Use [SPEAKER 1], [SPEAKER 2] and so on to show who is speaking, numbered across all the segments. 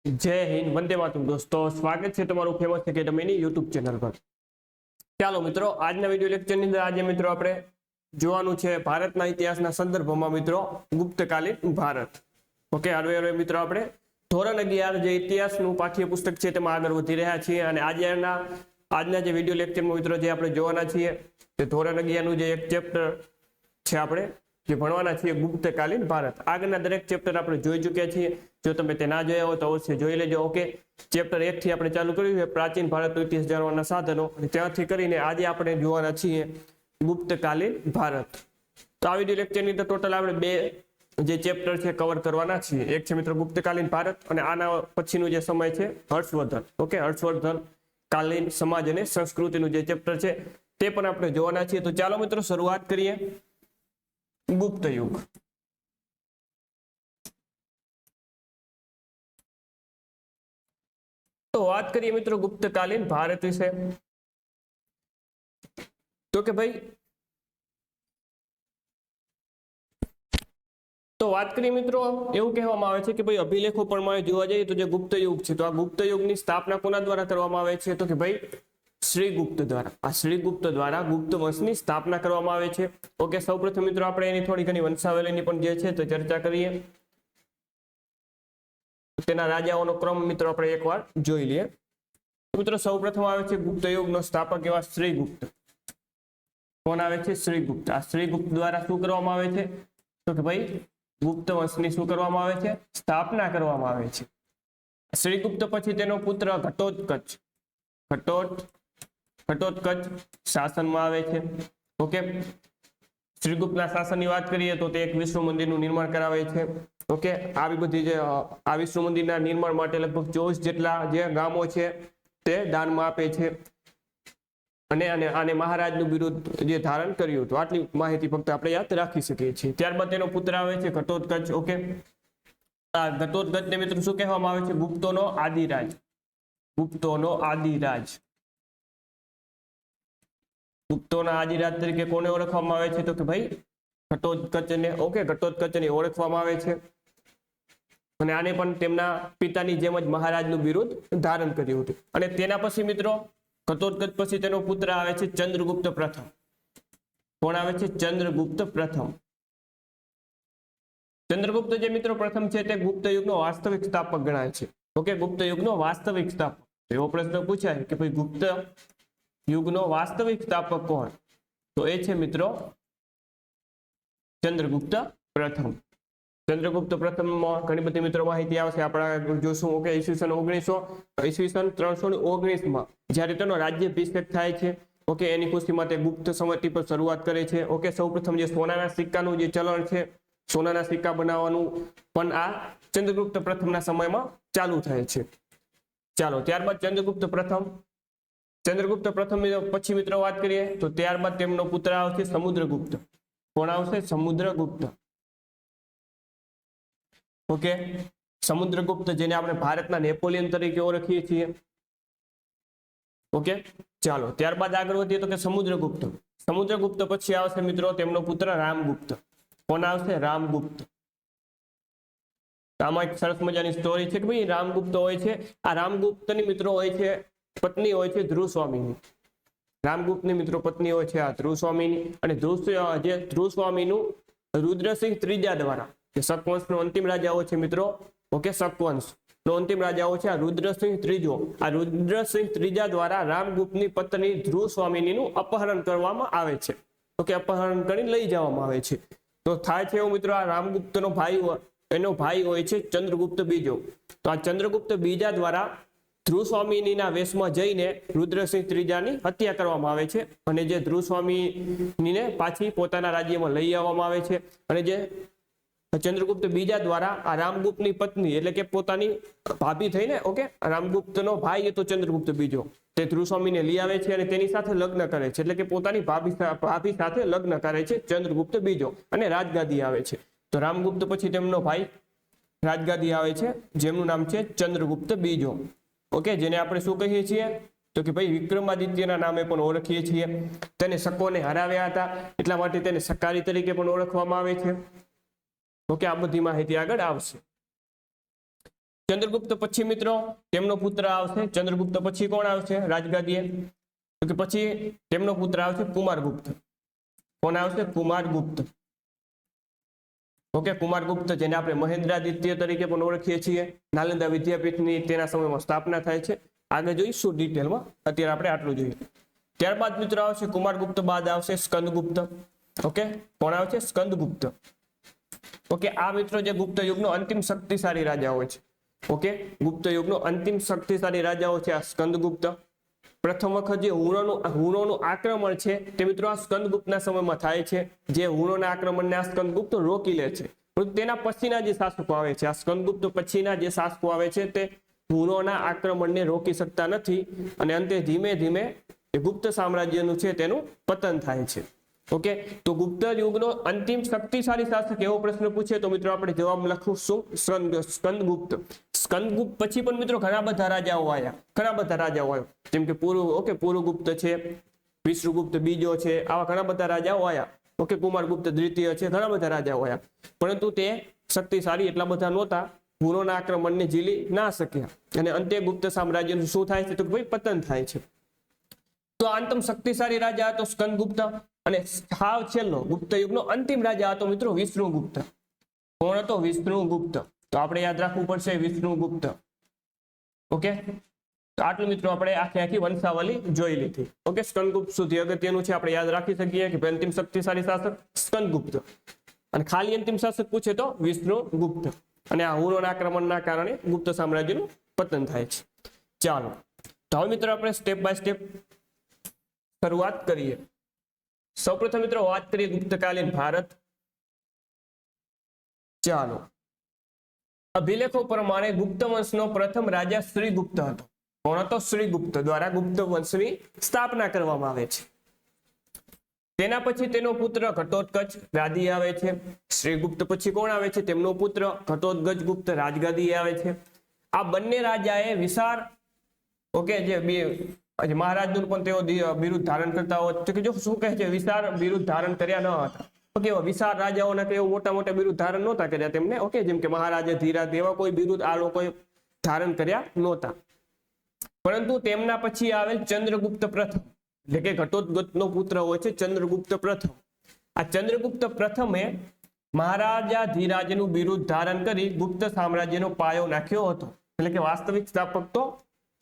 [SPEAKER 1] जय हिंद वंदे मातरम दोस्तों स्वागत है તમારું ફેમસ એકેડમીની YouTube ચેનલ પર। ચાલો મિત્રો આજના વિડિયો લેક્ચરની અંદર આજે મિત્રો આપણે જોવાનું છે ભારતના ઇતિહાસના સંદર્ભમાં મિત્રો ગુપ્તકાલીન ભારત। ઓકે હવે મિત્રો આપણે ધોરણ 11 જે ઇતિહાસનું પાઠ્યપુસ્તક છે તેમાં આગળ વધી રહ્યા છીએ અને આજના જે વિડિયો લેક્ચરમાં મિત્રો જે આપણે જોવાના છીએ તે ધોરણ 11 નું જે એક ચેપ્ટર છે આપણે જે ભણવાના છીએ ગુપ્તકાલીન ભારત। આગળના દરેક ચેપ્ટર આપણે જોઈ ચૂક્યા છીએ, જો તમે તે ના જોયા હોય તો અવશ્ય જોઈ લેજો। ઓકે ચેપ્ટર 1 થી આપણે ચાલુ કર્યું છે પ્રાચીન ભારતનો ઇતિહાસ જાણવાના સાધનો, અને ત્યાંથી કરીને આજે આપણે જોવાના છીએ ગુપ્તકાલીન ભારત। તો આ વિડિયો લેક્ચરની અંદર ટોટલ આપણે બે જે ચેપ્ટર છે કવર કરવાના છીએ। એક છે મિત્રો ગુપ્તકાલીન ભારત અને આના પછીનું જે સમય છે હર્ષવર્ધન। ઓકે હર્ષવર્ધન કાલીન સમાજ અને સંસ્કૃતિનું જે ચેપ્ટર છે તે પણ આપણે જોવાના છીએ। તો ચાલો મિત્રો શરૂઆત કરીએ। गुप्त युग तो बात करिए मित्रों गुप्तकालीन भारत विषय। तो के भाई तो बात करिए मित्रों એવું કહેવામાં આવે છે કે ભાઈ અભિલેખો પ્રમાણે જોવા જઈએ તો જે ગુપ્ત યુગ છે તો આ ગુપ્ત યુગની સ્થાપના કોના દ્વારા કરવામાં આવે છે? તો કે ભાઈ श्रीगुप्त द्वारा। आ श्रीगुप्त द्वारा गुप्त वंशની સ્થાપના કરવામાં આવે છે। ઓકે સૌપ્રથમ મિત્રો આપણે એની થોડી ઘણી વંશાવલીની પણ જે છે તો ચર્ચા કરીએ। તેના રાજાઓનો ક્રમ મિત્રો આપણે એકવાર જોઈ લઈએ। મિત્રો સૌપ્રથમ આવે છે ગુપ્ત યુગનો સ્થાપક એવા શ્રીગુપ્ત। કોણ આવે છે? શ્રીગુપ્ત। આ શ્રીગુપ્ત દ્વારા શું કરવામાં આવે છે? તો કે ભાઈ ગુપ્ત વંશની શું કરવામાં આવે છે? સ્થાપના કરવામાં આવે છે। શ્રીગુપ્ત પછી તેનો પુત્ર ઘટોત્કચ શાસનમાં આવે છે। ઓકે શ્રીગુપ્તના શાસનની વાત કરીએ તો તે એક વિષ્ણુ મંદિરનું નિર્માણ કરાવે છે। ઓકે આવી બધી જે આ વિષ્ણુ મંદિરના નિર્માણ માટે લગભગ 24 જેટલા જે ગામો છે તે દાનમાં આપે છે અને આને મહારાજનું બિરુદ જે ધારણ કર્યું હતું। આટલી માહિતી ફક્ત આપણે યાદ રાખી શકીએ છીએ। ત્યારબાદ તેનો પુત્ર આવે છે ઘટોત્કચ। ઓકે આ ઘટોત્કચને મિત્રો શું કહેવામાં આવે છે? ગુપ્તોનો આદિરાજ। ગુપ્તોનો આદિરાજ। ગુપ્તોના આદિરાજ તરીકે કોને ઓળખવામાં આવે છે? તો કે ભાઈ ઘટોત્કચને। ઓકે ઘટોત્કચને ઓળખવામાં આવે છે અને આને પણ તેમના પિતાની જેમ જ મહારાજનું બિરુદ ધારણ કર્યું હતું। અને તેના પછી મિત્રો ઘટોત્કચ પછી તેનો પુત્ર આવે છે ચંદ્રગુપ્ત પ્રથમ। કોણ આવે છે? ચંદ્રગુપ્ત પ્રથમ। ચંદ્રગુપ્ત જે મિત્રો પ્રથમ છે તે ગુપ્ત યુગનો વાસ્તવિક સ્થાપક ગણાય છે। ઓકે ગુપ્ત યુગનો વાસ્તવિક સ્થાપક એવો પ્રશ્ન પૂછાય કે ભાઈ ગુપ્ત યુગનો વાસ્તવિક સ્થાપક કોણ? તો એ છે મિત્રો ચંદ્રગુપ્ત પ્રથમ। ચંદ્રગુપ્ત પ્રથમમાં ઘણી બધી મિત્રો માહિતી આવશે આપણે જોશું। ઓકે ઈસવીસન 319 માં જ્યારે તેનો રાજ્યાભિષેક થાય છે ઓકે એની ખુશીમાં તે ગુપ્ત સંવતિ પર શરૂઆત કરે છે। ઓકે સૌપ્રથમ જે સોનાના સિક્કાનું જે ચલણ છે, સોનાના સિક્કા બનાવવાનું પણ આ ચંદ્રગુપ્ત પ્રથમના સમયમાં ચાલુ થાય છે। ચાલો ત્યારબાદ ચંદ્રગુપ્ત પ્રથમ પછી મિત્રો વાત કરીએ તો ત્યારબાદ તેમનો પુત્ર આવશે સમુદ્રગુપ્ત। કોણ આવશે? સમુદ્રગુપ્ત। ઓકે સમુદ્રગુપ્ત જેને આપણે ભારતના નેપોલિયન તરીકે ઓળખીએ છીએ। ઓકે ચાલો ત્યારબાદ આગળ વધીએ તો કે સમુદ્રગુપ્ત પછી આવશે મિત્રો તેમનો પુત્ર રામગુપ્ત। કોણ આવશે? રામગુપ્ત। આમાં એક સરસ મજાની સ્ટોરી છે કે ભાઈ રામગુપ્ત હોય છે, આ રામગુપ્તની મિત્રો હોય છે પત્ની હોય છે ધ્રુવસ્વામીની। રામગુપ્તની મિત્રો પત્ની હોય છે આ ધ્રુવસ્વામીની અને ધ્રુવસ્વામીનું રુદ્રસિંહ ત્રીજા દ્વારા જે શકવંશનો અંતિમ રાજા હોય છે મિત્રો। ઓકે શકવંશનો અંતિમ રાજા હોય છે આ રુદ્રસિંહ ત્રીજો। આ રુદ્રસિંહ ત્રીજા દ્વારા રામગુપ્તની પત્ની ધ્રુવસ્વામીનું અપહરણ કરવામાં આવે છે। ઓકે અપહરણ કરી લઈ જવામાં આવે છે। તો થાય છે એવું મિત્રો આ રામગુપ્તનો એનો ભાઈ હોય છે ચંદ્રગુપ્ત બીજો। તો આ ચંદ્રગુપ્ત બીજા દ્વારા ધ્રુવસ્વામીના વેશમાં જઈને રુદ્રસિંહ ત્રીજાની હત્યા કરવામાં આવે છે અને જે ધ્રુવસ્વામીને પાછી પોતાના રાજ્યમાં લઈ આવવામાં આવે છે અને જે ચંદ્રગુપ્ત બીજા દ્વારા આ રામગુપ્તની પત્ની એટલે કે પોતાની ભાભી થઈને ઓકે રામગુપ્તનો ભાઈ હતો ચંદ્રગુપ્ત બીજો, તે ધ્રુવસ્વામીને લઈ આવે છે અને તેની સાથે લગ્ન કરે છે એટલે કે પોતાની ભાભી સાથે લગ્ન કરે છે ચંદ્રગુપ્ત બીજો અને રાજગાદી આવે છે। તો રામગુપ્ત પછી તેમનો ભાઈ રાજગાદી આવે છે જેમનું નામ છે ચંદ્રગુપ્ત બીજો। ઓકે જેને આપણે શું કહીએ છીએ તો કે ભાઈ વિક્રમાદિત્યના નામે પણ ઓળખીએ છીએ। તેને શકોને હરાવ્યા હતા એટલા માટે તેને શકારી તરીકે પણ ઓળખવામાં આવે છે। ઓકે આ બધી માહિતી આગળ આવશે। ચંદ્રગુપ્ત પછી મિત્રો તેમનો પુત્ર આવશે. ચંદ્રગુપ્ત પછી કોણ આવશે રાજગાદીએ? તો કે પછી તેમનો પુત્ર આવશે કુમારગુપ્ત. કોણ આવશે? કુમારગુપ્ત. ઓકે, કુમારગુપ્ત, જેને આપણે મહેન્દ્રાદિત્ય તરીકે પણ ઓળખીએ છીએ. નાલંદા વિદ્યાપીઠની તેના સમયમાં સ્થાપના થાય છે. આગળ જોઈશું ડિટેલમાં, અત્યારે આપણે આટલું જોઈએ. ત્યારબાદ મિત્રો આવશે કુમારગુપ્ત બાદ આવશે સ્કંદગુપ્ત. ઓકે, કોણ આવશે? સ્કંદગુપ્ત. ઓકે, આ મિત્રો જે ગુપ્ત યુગનો અંતિમ શક્તિશાળી રાજા હોય છે. ઓકે, ગુપ્ત યુગનો અંતિમ શક્તિશાળી રાજાઓ છે આ સ્કંદગુપ્ત. પ્રથમ વખત જે હુણોનું આક્રમણ છે તે મિત્રો આ સ્કંદગુપ્તના સમયમાં થાય છે. જે હુણોના આક્રમણને આ સ્કંદગુપ્ત રોકી લે છે. પરંતુ તેના પછીના જે શાસકો આવે છે, આ સ્કંદગુપ્ત પછીના જે શાસકો આવે છે તે હુણોના આક્રમણને રોકી શકતા નથી અને અંતે ધીમે ધીમે એ ગુપ્ત સામ્રાજ્યનું છે તેનું પતન થાય છે. ઓકે, તો ગુપ્ત યુગનો અંતિમ શક્તિશાળી શાસક એવો પ્રશ્ન પૂછે તો મિત્રો આપણે જવાબ લખીશું સ્કંદગુપ્ત. સ્કંદગુપ્ત પછી પણ મિત્રો ઘણા બધા રાજાઓ આવ્યા, જેમ કે પૂર્વગુપ્ત છે, વિષ્ણુગુપ્ત બીજો છે, આવા ઘણા બધા રાજાઓ આવ્યા. ઓકે, કુમારગુપ્ત દ્વિતીય છે, ઘણા બધા રાજાઓ આવ્યા, પરંતુ તે શક્તિશાળી એટલા બધા નહોતા, હુણોના આક્રમણને ઝીલી ના શક્યા અને અંતે ગુપ્ત સામ્રાજ્યનું શું થાય છે? તો ભાઈ પતન થાય છે. તો અંતમ શક્તિશાળી રાજા હતો સ્કંદગુપ્ત અને સાવ છેલ્લો ગુપ્ત યુગનો અંતિમ રાજા હતો મિત્રો વિષ્ણુગુપ્ત. કોણ હતો? વિષ્ણુગુપ્ત. તો આપણે યાદ રાખવું પડશે વિષ્ણુગુપ્ત. ઓકે, તો આટલું મિત્રો આપણે આખી વંશાવલી જોઈ લીધી. ઓકે, સ્કંદગુપ્ત સુધી અગત્યનું છે, આપણે યાદ રાખી શકીએ કે અંતિમ શક્તિશાળી શાસક સ્કંદગુપ્ત અને ખાલી અંતિમ શાસક પૂછે તો વિષ્ણુગુપ્ત. અને આ હુણોના આક્રમણના કારણે ગુપ્ત સામ્રાજ્યનું પતન થાય છે. ચાલો, તો હવે મિત્રો આપણે સ્ટેપ બાય સ્ટેપ શરૂઆત કરીએ. સૌપ્રથમ મિત્રો વાત કરીએ ગુપ્તકાલીન ભારત. ચાલો, અભિલેખો પ્રમાણે ગુપ્ત વંશનો પ્રથમ રાજા શ્રીગુપ્ત હતો. કોણ હતો? શ્રીગુપ્ત દ્વારા ગુપ્ત વંશની સ્થાપના કરવામાં આવે છે. તેના પછી તેનો પુત્ર ઘટોત્કચ ગાદી આવે છે. શ્રીગુપ્ત પછી કોણ આવે છે? તેમનો પુત્ર ઘટોત્કચ ગુપ્ત રાજગાદી આવે છે. આ બંને રાજાએ વિશાળ જે મહારાજનું પણ તેઓ બિરુદ ધારણ કરતા હોય તો કે જો શું કહે છે? વિશાળ બિરુદ ધારણ કર્યા ન હતા. ઓકે, વિશાળ રાજાઓના કે મોટા મોટા બિરુદ ધારણ નહોતા કર્યા તેમને. ઓકે, જેમ કે મહારાજા ધીરાજ એવા કોઈ બિરુદ આ લોકોએ ધારણ કર્યા નહોતા. પરંતુ તેમના પછી આવેલ ચંદ્રગુપ્ત પ્રથમ, એટલે કે ઘટોત્કચનો પુત્ર હોય છે ચંદ્રગુપ્ત પ્રથમ. આ ચંદ્રગુપ્ત પ્રથમે મહારાજા ધીરાજનું બિરુદ ધારણ કરી ગુપ્ત સામ્રાજ્યનો પાયો નાખ્યો હતો. એટલે કે વાસ્તવિક સ્થાપક તો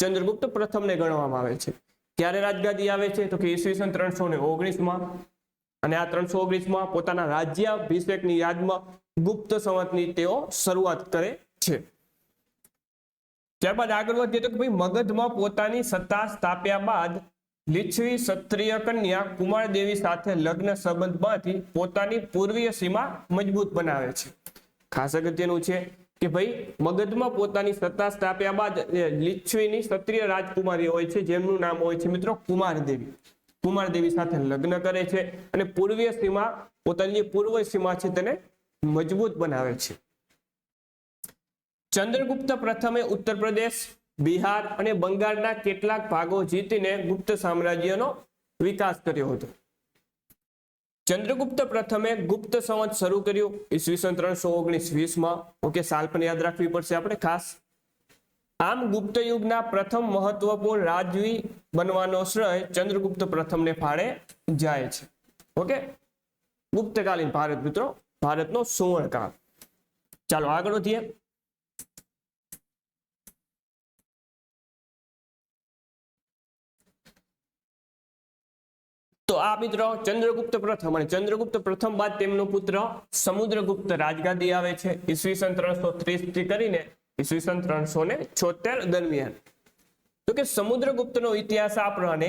[SPEAKER 1] ચંદ્રગુપ્ત પ્રથમને ગણવામાં આવે છે. ક્યારે રાજગાદી આવે છે? તો કે ઈસવીસન 319 અને આ 319 પોતાના રાજ્યાભિષેકની યાદમાં ગુપ્ત સંવતની તેઓ શરૂઆત કરે છે. ત્યારબાદ આગળ વધીએ તો કે ભાઈ મગધમાં પોતાની સત્તા સ્થાપ્યા બાદ લીછવી ક્ષત્રિય કન્યા કુમારદેવી સાથે લગ્ન સંબંધમાંથી પોતાની પૂર્વીય સીમા મજબૂત બનાવે છે. ખાસ અગત્યનું છે કે ભાઈ મગધમાં પોતાની સત્તા સ્થાપ્યા બાદ લીછવીની ક્ષત્રિય રાજકુમારી હોય છે જેમનું નામ હોય છે મિત્રો કુમારદેવી. કુમારદેવી સાથે લગ્ન કરે છે અને પૂર્વીય સીમા, પોતાની જે પૂર્વ સીમા છે તેને મજબૂત બનાવે છે. ચંદ્રગુપ્ત પ્રથમે ઉત્તર પ્રદેશ, બિહાર અને બંગાળના કેટલાક ભાગો જીતીને ગુપ્ત સામ્રાજ્યનો વિકાસ કર્યો હતો. ચંદ્રગુપ્ત પ્રથમે ગુપ્ત સંવત શરૂ કર્યું ઈસવીસન 319 ઓકે, સાલ પણ યાદ રાખવી પડશે આપણે ખાસ. આમ ગુપ્ત યુગના પ્રથમ મહત્વપૂર્ણ રાજવી બનવાનો શ્રેય ચંદ્રગુપ્ત પ્રથમને ફાળે જાય છે. ઓકે, ગુપ્તકાલીન ભારત મિત્રો ભારતનો સુવર્ણકાળ. ચાલો આગળ વધીએ. તો આ મિત્રો ચંદ્રગુપ્ત પ્રથમ અને ચંદ્રગુપ્ત પ્રથમ બાદ તેમનો પુત્ર સમુદ્રગુપ્ત રાજગાદી આવે છે ઈસવીસન 330 થી કરીને ઈસવીસન 376 દરમિયાન. તો કે સમુદ્રગુપ્તનો ઇતિહાસ આપણને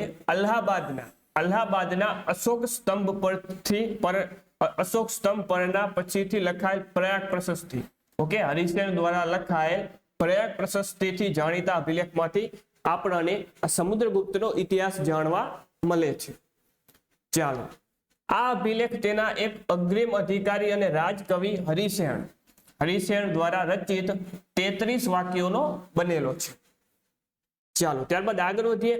[SPEAKER 1] અલ્હાબાદના અશોક સ્તંભ પરના પછીથી લખાયેલ પ્રયાગ પ્રશસ્તિ, ઓકે, હરિસેન દ્વારા લખાયેલ પ્રયાગ પ્રશસ્તિથી જાણીતા અભિલેખમાંથી આપણને આ સમુદ્રગુપ્તનો ઇતિહાસ જાણવા મળે છે. ચાલો, આ અભિલેખ તેના એક અગ્રીમ અધિકારી અને રાજકવિ હરિસેન દ્વારા રચિત 33 વાક્યોનો બનેલો છે. ચાલો ત્યારબાદ આગળ વધીએ.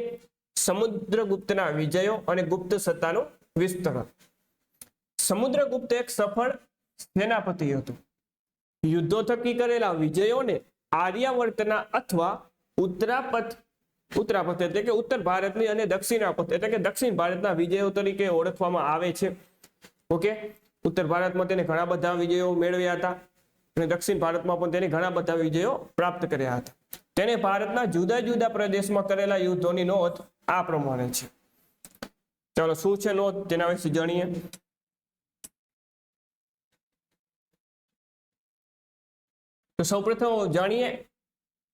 [SPEAKER 1] સમુદ્રગુપ્તના વિજયો અને ગુપ્ત સત્તાનો વિસ્તરણ. સમુદ્રગુપ્ત એક સફળ સેનાપતિ હતો. યુદ્ધો થકી કરેલા વિજયોને આર્યાવર્તના અથવા ઉત્તરાપથ એટલે કે ઉત્તર ભારતની અને દક્ષિણાપથ એટલે કે દક્ષિણ ભારતના વિજયો તરીકે ઓળખવામાં આવે છે. ઓકે, ઉત્તર ભારતમાં તેને ઘણા બધા વિજયો મેળવ્યા હતા અને દક્ષિણ ભારતમાં પણ તેને ઘણા બધા વિજયો પ્રાપ્ત કર્યા હતા. તેને ભારતના જુદા જુદા પ્રદેશમાં કરેલા યુદ્ધોની નોંધ આ પ્રમાણે છે. ચાલો, શું છે નોંધ તેના વિશે જાણીએ. તો સૌપ્રથમ જાણીએ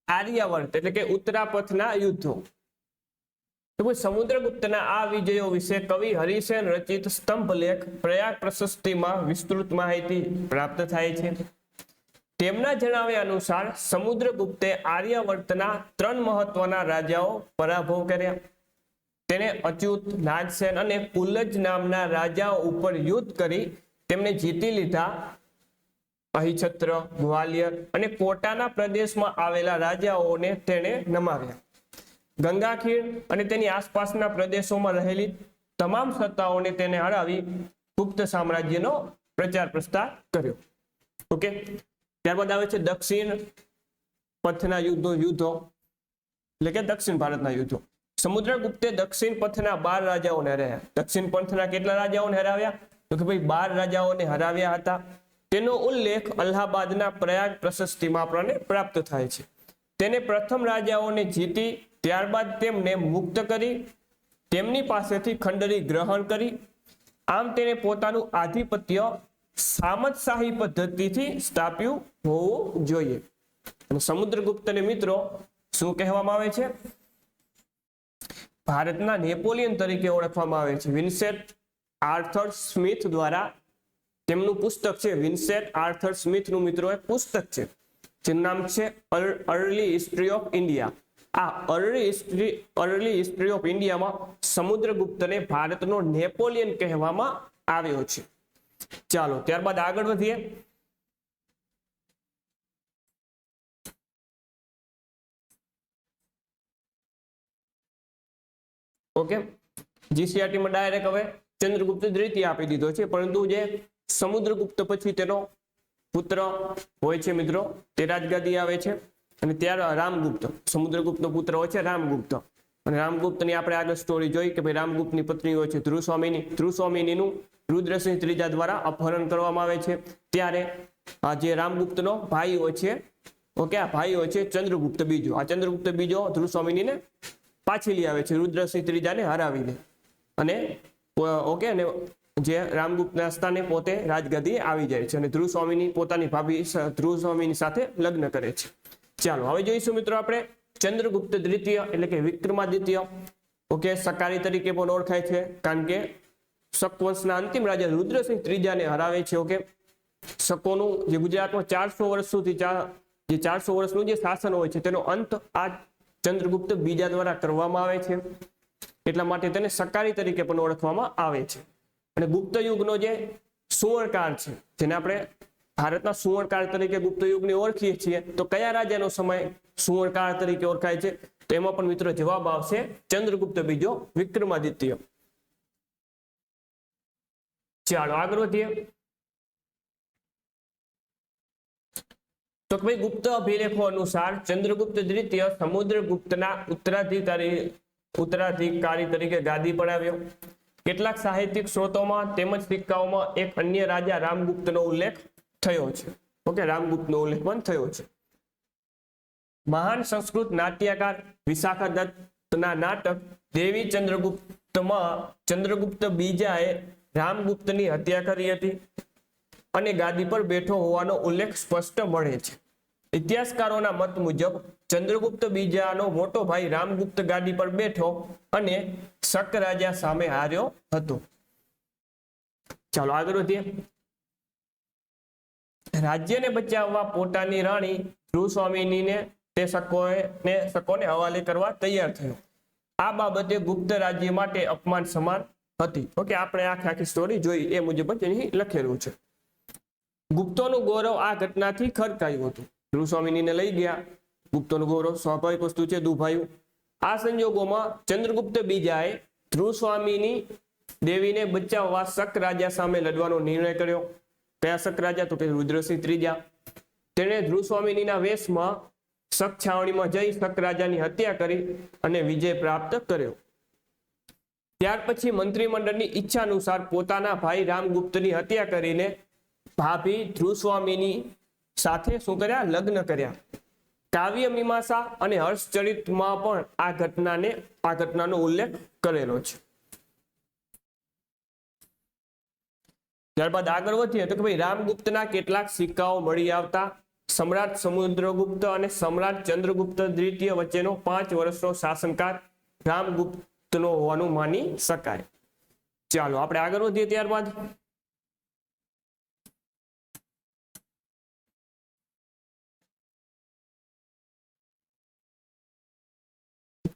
[SPEAKER 1] આર્યાવર્ત એટલે કે ઉત્તરાપથના યુદ્ધો. તો સમુદ્રગુપ્તના આ વિજયો વિશે કવિ હરિસેન રચિત સ્તંભલેખ પ્રયાગ પ્રશસ્તિમાં વિસ્તૃત માહિતી પ્રાપ્ત થાય છે. તેમના જણાવ્યા અનુસાર સમુદ્રગુપ્તે આર્યાવર્તના 3 મહત્વના રાજાઓ પરાભવ કર્યા. તેને અચ્યુત, નાગસેન અને કુલજ નામના રાજાઓ ઉપર યુદ્ધ કરી તેમને જીતી લીધા. અહિછત્ર, ગ્વાલિયર અને કોટાના પ્રદેશમાં આવેલા રાજાઓને તેણે નમાવ્યા. ગંગાખીર અને તેની આસપાસના પ્રદેશોમાં રહેલી તમામ સત્તાઓને તેને હરાવી ગુપ્ત સામ્રાજ્યનો પ્રચાર પ્રસાર કર્યો. ઓકે, ત્યારબાદ આવે છે દક્ષિણ પથના યુદ્ધો એટલે કે દક્ષિણ ભારતના યુદ્ધો. સમુદ્રગુપ્તે દક્ષિણ પથના 12 રાજાઓને હરાવ્યા. દક્ષિણ પંથના કેટલા રાજાઓને હરાવ્યા? તો કે ભાઈ 12 રાજાઓને હરાવ્યા હતા. તેનો ઉલ્લેખ અલ્હાબાદના પ્રયાગ પ્રશસ્તિમાં આપણને પ્રાપ્ત થાય છે. તેને પ્રથમ રાજાઓને જીતી ત્યારબાદ તેમને મુક્ત કરી તેમની પાસેથી ખંડરી ગ્રહણ કરી. આમ તેને પોતાનું આધિપત્ય સામંતશાહી પદ્ધતિથી સ્થાપ્યું હોવું જોઈએ. અને સમુદ્રગુપ્તને મિત્રો શું કહેવામાં આવે છે? ભારતના નેપોલિયન તરીકે ઓળખવામાં આવે છે. વિન્સેન્ટ આર્થર સ્મિથ દ્વારા તેમનું પુસ્તક છે. વિન્સેન્ટ આર્થર સ્મિથનું મિત્રો એક પુસ્તક છે જેનું નામ છે અર્લી હિસ્ટ્રી ઓફ ઇન્ડિયા. આ અર્લી હિસ્ટ્રી ઓફ ઇન્ડિયામાં સમુદ્રગુપ્તને ભારતનો નેપોલિયન કહેવામાં આવ્યો છે. ચાલો, ત્યારબાદ આગળ વધીએ. ઓકે, જીસીઆરટી માં ડાયરેક્ટ હવે ચંદ્રગુપ્ત દ્વિતીય આપી દીધો છે, પરંતુ જે સમુદ્રગુપ્ત પછી તેનો પુત્ર હોય છે મિત્રો તે રાજગાદી આવે છે. અને ત્યારે રામગુપ્ત, સમુદ્રગુપ્તનો પુત્ર હોય છે રામગુપ્ત. અને રામગુપ્તની આપણે આગળ સ્ટોરી જોઈ કે ભાઈ રામગુપ્તની પત્ની હોય છે ધ્રુવસ્વામિનીનું રુદ્રસિંહ ત્રીજા દ્વારા અપહરણ કરવામાં આવે છે. ત્યારે આ જે રામગુપ્તનો ભાઈ હોય છે, ઓકે, આ ભાઈ હોય છે ચંદ્રગુપ્ત બીજો. આ ચંદ્રગુપ્ત બીજો ધ્રુવસ્વામિનીને પાછી લઈ આવે છે રુદ્રસિંહ ત્રીજાને હરાવીને. અને ઓકે, અને જે રામગુપ્તના સ્થાને પોતે રાજગાદી આવી જાય છે અને ધ્રુવસ્વામિની પોતાની ભાભી ધ્રુવસ્વામિની સાથે લગ્ન કરે છે. ચાલો, હવે જોઈશું મિત્રો આપણે ચંદ્રગુપ્ત દ્વિતીય એટલે કે વિક્રમાદિત્ય. ઓકે, સકારી તરીકે પણ ઓળખાય છે કારણ કે શક વંશના અંતિમ રાજા રુદ્રસિંહ ત્રીજાને હરાવે છે. ઓકે, શકોનું જે ગુજરાતમાં 400 વર્ષ સુધી જે 400 વર્ષનું જે શાસન હોય છે તેનો અંત આ ચંદ્રગુપ્ત બીજા દ્વારા કરવામાં આવે છે. એટલા માટે તેને સકારી તરીકે પણ ઓળખવામાં આવે છે. અને ગુપ્ત યુગનો જે સુવર્ણકાળ છે, જેને આપણે ભારતના સુવર્ણકાળ તરીકે ગુપ્ત યુગને ઓળખીએ છીએ, તો કયા રાજાનો સમય સુવર્ણકાળ તરીકે ઓળખાય છે? તો એમાં પણ મિત્રો જવાબ આવશે ચંદ્રગુપ્ત બીજો વિક્રમાદિત્ય. ચાલો આગળ વધીએ. તો ભાઈ ગુપ્ત અભિલેખો અનુસાર ચંદ્રગુપ્ત દ્વિતીય સમુદ્રગુપ્તના ઉત્તરાધિકારી તરીકે ગાદી પર આવ્યો. કેટલાક સાહિત્યિક સ્ત્રોતોમાં તેમજ સિક્કાઓમાં એક અન્ય રાજા રામગુપ્તનો ઉલ્લેખ થયો છે. ઓકે, રામગુપ્તનો ઉલ્લેખ પણ થયો છે. મહાન સંસ્કૃત નાટ્યકાર વિશાખા દત્તના નાટક દેવી ચંદ્રગુપ્તમાં ચંદ્રગુપ્ત બીજાએ રામગુપ્તની હત્યા કરી હતી અને ગાદી પર બેઠો હોવાનો ઉલ્લેખ સ્પષ્ટ મળે છે. ઇતિહાસકારોના મત મુજબ ચંદ્રગુપ્ત બીજાનો મોટો ભાઈ રામગુપ્ત ગાદી પર બેઠો અને શક રાજા સામે હાર્યો હતો. ચાલો આગળ વધીએ. રાજ્યને બચાવવા પોતાની રાણી ધ્રુવસ્વામિનીને તે શકોને હવાલે કરવા તૈયાર થયો. આ બાબતે ગુપ્ત રાજ્ય માટે અપમાન સમાન હતી. ઓકે, આપણે આખી સ્ટોરી જોઈ એ મુજબ જ અહીં લખેલું છે. ગુપ્તોનું ગૌરવ આ ઘટનાથી ખરકાયું હતું. ધ્રુવસ્વામિનીને લઈ ગયા. ગુપ્તોનું ગૌરવ સ્વાભાવિક વસ્તુ છે, દુભાયું. આ સંજોગોમાં ચંદ્રગુપ્ત બીજાએ ધ્રુવસ્વામિની દેવીને બચાવવા શક રાજા સામે લડવાનો નિર્ણય કર્યો. કયા શક રાજા? તો કે રુદ્રસિંહ ત્રીજા. તેણે ધ્રુવસ્વામિનીના વેશમાં શક છાવણીમાં જઈ શક રાજાની હત્યા કરી અને વિજય પ્રાપ્ત કર્યો. ત્યાર પછી મંત્રીમંડળની ઈચ્છા અનુસાર પોતાના ભાઈ રામગુપ્તની હત્યા કરીને ભાભી ધ્રુવસ્વામીની સાથે શું કર્યા? લગ્ન કર્યા. કાવ્ય મીમાંસા અને હર્ષચરિતમાં પણ આ ઘટનાનો ઉલ્લેખ કરેલો છે. ત્યારબાદ આગળ વધીએ તો કે ભાઈ રામગુપ્તના કેટલાક સિક્કાઓ મળી આવતા સમ્રાટ સમુદ્રગુપ્ત અને સમ્રાટ ચંદ્રગુપ્ત દ્વિતીય વચ્ચેનો 5 વર્ષનો શાસનકાળ રામગુપ્તનો હોવાનું માની શકાય. ચાલો આપણે આગળ વધીએ. ત્યારબાદ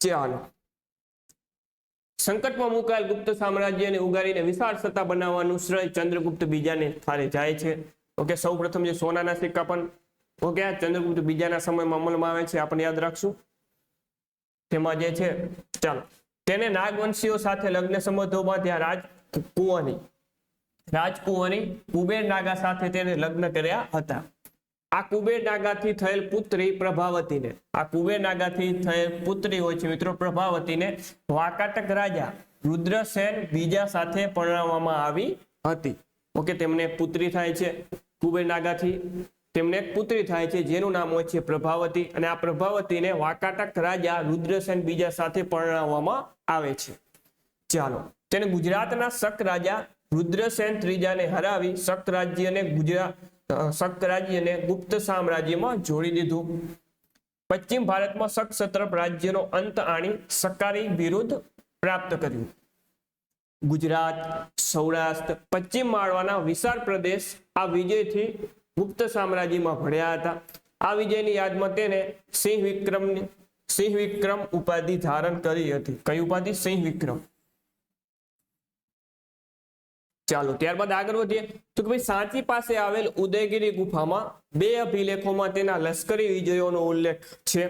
[SPEAKER 1] ચાલો સંકટમાં મુકાયેલ ગુપ્ત સામ્રાજ્યને ઉગારીને વિશાળ સત્તા બનાવવાનું શ્રેય ચંદ્રગુપ્ત બીજાને થારે જાય છે. ઓકે, સૌ પ્રથમ જે સોનાના સિક્કા પણ ઓકે ચંદ્રગુપ્ત બીજાના સમયમાં અમલમાં આવે છે, આપણે યાદ રાખશું. તેમાં જે છે ચાલો તેને નાગવંશીઓ સાથે લગ્ન સંબંધોમાં ત્યાં રાજકુંવરી કુબેર નાગા સાથે તેને લગ્ન કર્યા હતા. આ કુબેર નાગાથી થયેલ પુત્રી પ્રભાવતીને હોય છે મિત્રો પ્રભાવતીને વાકાટક રાજા રુદ્રસેન બીજા સાથે પરણાવવામાં આવી હતી. ઓકે, તેમને પુત્રી થાય છે કુબેર નાગાથી, તેમને એક પુત્રી થાય છે જેનું નામ હોય છે પ્રભાવતી, અને આ પ્રભાવતીને વાકાટક રાજા રુદ્રસેન બીજા સાથે પરણાવવામાં આવે છે. ચાલો તેને ગુજરાતના શક રાજા રુદ્રસેન ત્રીજાને હરાવી શક રાજ્યને ગુપ્ત સામ્રાજ્યમાં જોડી દીધું. પશ્ચિમ ભારતમાં શક સત્રપ રાજ્યનો અંત આણી સકારી બિરુદ પ્રાપ્ત કર્યું. ગુજરાત, સૌરાષ્ટ્ર, પશ્ચિમ માળવાના વિશાળ પ્રદેશ આ વિજયથી ગુપ્ત સામ્રાજ્યમાં ભળ્યા હતા. આ વિજયની યાદમાં તેને સિંહ વિક્રમ ઉપાધિ ધારણ કરી હતી. કઈ ઉપાધિ? સિંહ વિક્રમ. ચાલો ત્યારબાદ આગળ વધીએ તો કે ભાઈ સાંચી પાસે આવેલ ઉદયગીરી ગુફામાં 2 અભિલેખોમાં તેના લશ્કરી વિજયોનો ઉલ્લેખ છે.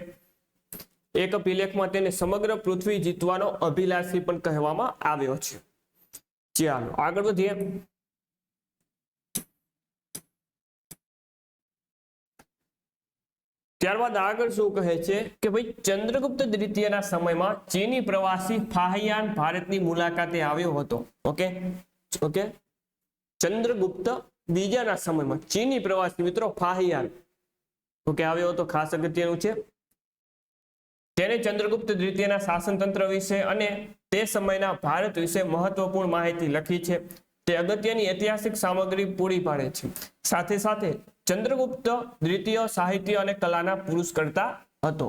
[SPEAKER 1] એક અભિલેખમાં તેને સમગ્ર પૃથ્વી જીતવાનો અભિલાષી પણ કહેવામાં આવ્યો છે. ચાલો આગળ વધીએ. ત્યારબાદ આગળ શું કહે છે કે ભાઈ ચંદ્રગુપ્ત દ્વિતીયના સમયમાં ચીની પ્રવાસી ફાહિયાન ભારતની મુલાકાતે આવ્યો હતો. ઓકે, ચંદ્રગુપ્ત બીજાના સમયમાં ચીની પ્રવાસી મિત્રો ફાહિયાન આવ્યો હતો, ખાસ અગત્યનું છે. તેને ચંદ્રગુપ્ત દ્વિતીયના શાસનતંત્ર વિશે અને તે સમયના ભારત વિશે મહત્વપૂર્ણ માહિતી લખી છે. તે અગત્યની ઐતિહાસિક સામગ્રી પૂરી પાડે છે. સાથે સાથે ચંદ્રગુપ્ત દ્વિતીય સાહિત્ય અને કલાના પુરુષકર્તા હતો.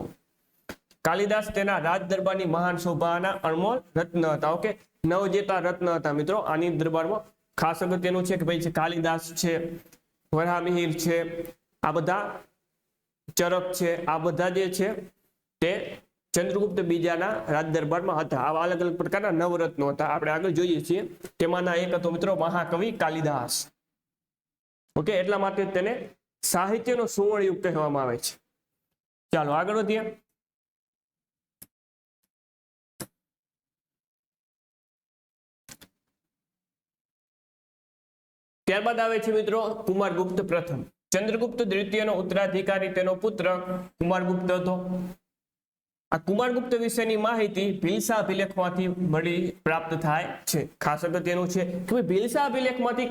[SPEAKER 1] કાલિદાસ તેના રાજ દરબારની મહાન શોભાના અણમોલ રત્ન હતા. ઓકે, નવજેતા રત્ન હતા મિત્રો. આની દરબારમાં ખાસ અગત્યનું છે કે ભાઈ કાલિદાસ છે, વરાહમિહિર છે, આ બધા ચરક છે, આ બધા જે છે તે ચંદ્રગુપ્ત બીજાના રાજ દરબારમાં હતા. આવા અલગ અલગ પ્રકારના નવરત્નો હતા, આપણે આગળ જોઈએ છીએ. તેમાંના એક હતો મિત્રો મહાકવિ કાલિદાસ. ઓકે, એટલા માટે તેને સાહિત્યનો સુવર્ણયુગ કહેવામાં આવે છે. ચાલો આગળ વધીએ. ત્યારબાદ આવે છે મિત્રો કુમારગુપ્ત પ્રથમ. ચંદ્રગુપ્ત દ્વિતીયનો ઉત્તરાધિકારી તેનો પુત્ર કુમારગુપ્ત હતો. આ કુમારગુપ્ત વિશેની માહિતી ભીલસા અભિલેખમાંથી પ્રાપ્ત થાય છે. ખાસ અગત્યનું છે કે ભીલસા અભિલેખમાંથી